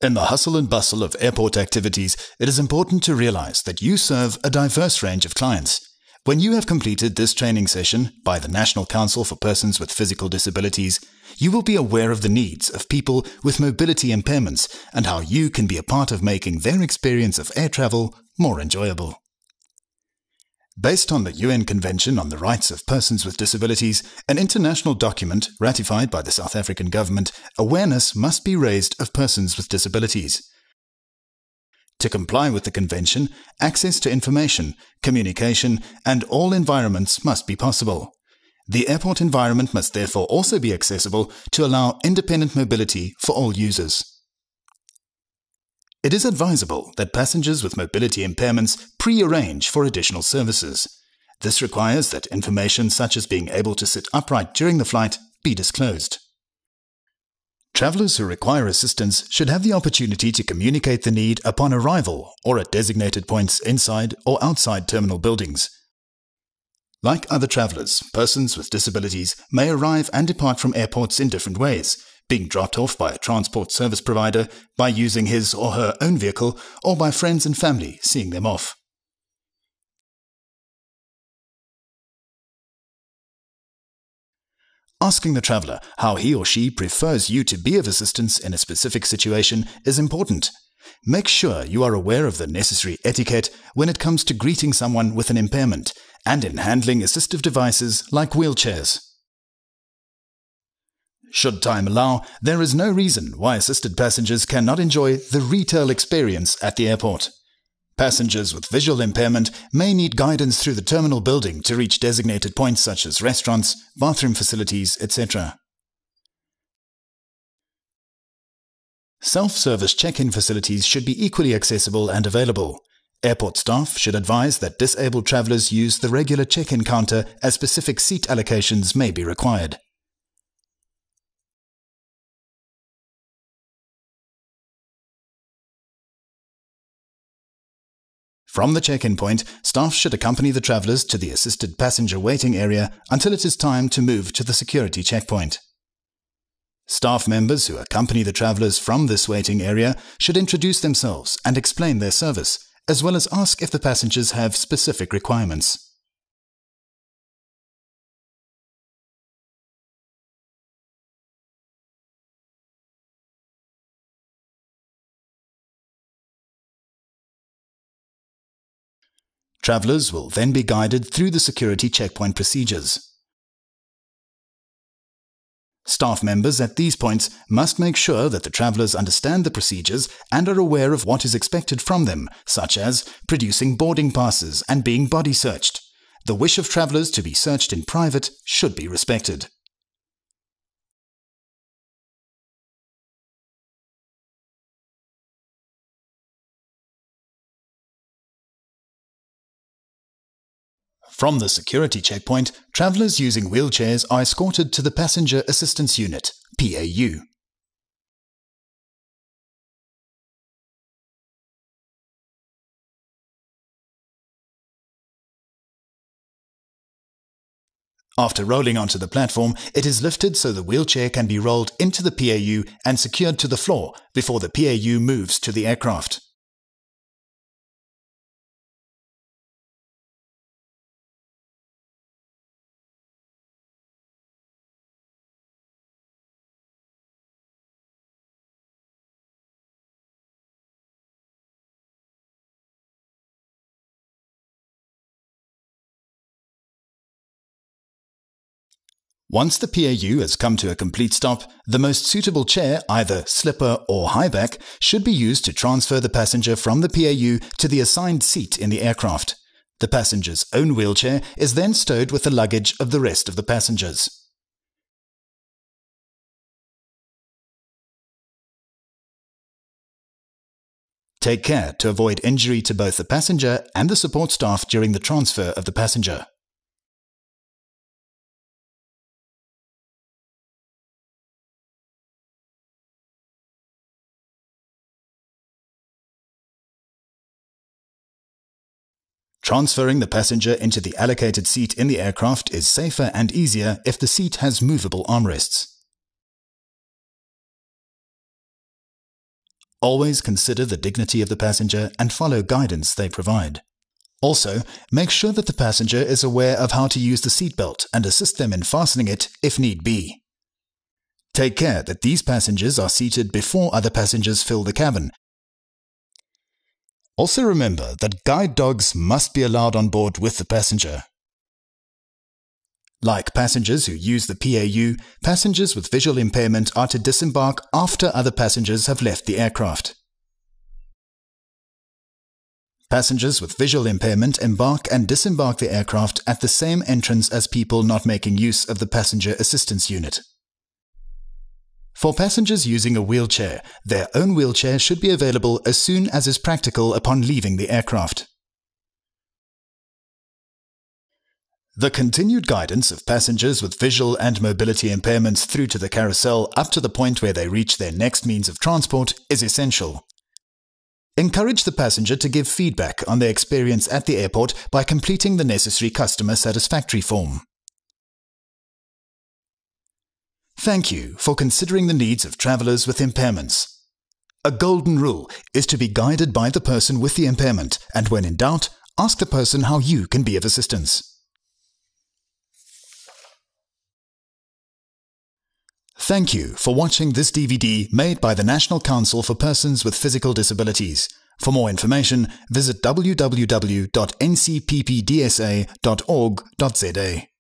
In the hustle and bustle of airport activities, it is important to realize that you serve a diverse range of clients. When you have completed this training session by the National Council for Persons with Physical Disabilities, you will be aware of the needs of people with mobility impairments and how you can be a part of making their experience of air travel more enjoyable. Based on the UN Convention on the Rights of Persons with Disabilities, an international document ratified by the South African government, awareness must be raised of persons with disabilities. To comply with the convention, access to information, communication, and all environments must be possible. The airport environment must therefore also be accessible to allow independent mobility for all users. It is advisable that passengers with mobility impairments pre-arrange for additional services. This requires that information such as being able to sit upright during the flight be disclosed. Travelers who require assistance should have the opportunity to communicate the need upon arrival or at designated points inside or outside terminal buildings. Like other travelers, persons with disabilities may arrive and depart from airports in different ways, being dropped off by a transport service provider, by using his or her own vehicle, or by friends and family seeing them off. Asking the traveler how he or she prefers you to be of assistance in a specific situation is important. Make sure you are aware of the necessary etiquette when it comes to greeting someone with an impairment and in handling assistive devices like wheelchairs. Should time allow, there is no reason why assisted passengers cannot enjoy the retail experience at the airport. Passengers with visual impairment may need guidance through the terminal building to reach designated points such as restaurants, bathroom facilities, etc. Self-service check-in facilities should be equally accessible and available. Airport staff should advise that disabled travelers use the regular check-in counter as specific seat allocations may be required. From the check-in point, staff should accompany the travelers to the assisted passenger waiting area until it is time to move to the security checkpoint. Staff members who accompany the travelers from this waiting area should introduce themselves and explain their service, as well as ask if the passengers have specific requirements. Travelers will then be guided through the security checkpoint procedures. Staff members at these points must make sure that the travelers understand the procedures and are aware of what is expected from them, such as producing boarding passes and being body searched. The wish of travelers to be searched in private should be respected. From the security checkpoint, travelers using wheelchairs are escorted to the Passenger Assistance Unit, PAU. After rolling onto the platform, it is lifted so the wheelchair can be rolled into the PAU and secured to the floor before the PAU moves to the aircraft. Once the PAU has come to a complete stop, the most suitable chair, either slipper or high back, should be used to transfer the passenger from the PAU to the assigned seat in the aircraft. The passenger's own wheelchair is then stowed with the luggage of the rest of the passengers. Take care to avoid injury to both the passenger and the support staff during the transfer of the passenger. Transferring the passenger into the allocated seat in the aircraft is safer and easier if the seat has movable armrests. Always consider the dignity of the passenger and follow guidance they provide. Also, make sure that the passenger is aware of how to use the seatbelt and assist them in fastening it if need be. Take care that these passengers are seated before other passengers fill the cabin. Also remember that guide dogs must be allowed on board with the passenger. Like passengers who use the PAU, passengers with visual impairment are to disembark after other passengers have left the aircraft. Passengers with visual impairment embark and disembark the aircraft at the same entrance as people not making use of the passenger assistance unit. For passengers using a wheelchair, their own wheelchair should be available as soon as is practical upon leaving the aircraft. The continued guidance of passengers with visual and mobility impairments through to the carousel up to the point where they reach their next means of transport is essential. Encourage the passenger to give feedback on their experience at the airport by completing the necessary customer satisfactory form. Thank you for considering the needs of travelers with impairments. A golden rule is to be guided by the person with the impairment, and when in doubt, ask the person how you can be of assistance. Thank you for watching this DVD made by the National Council for Persons with Physical Disabilities. For more information, visit www.ncppdsa.org.za.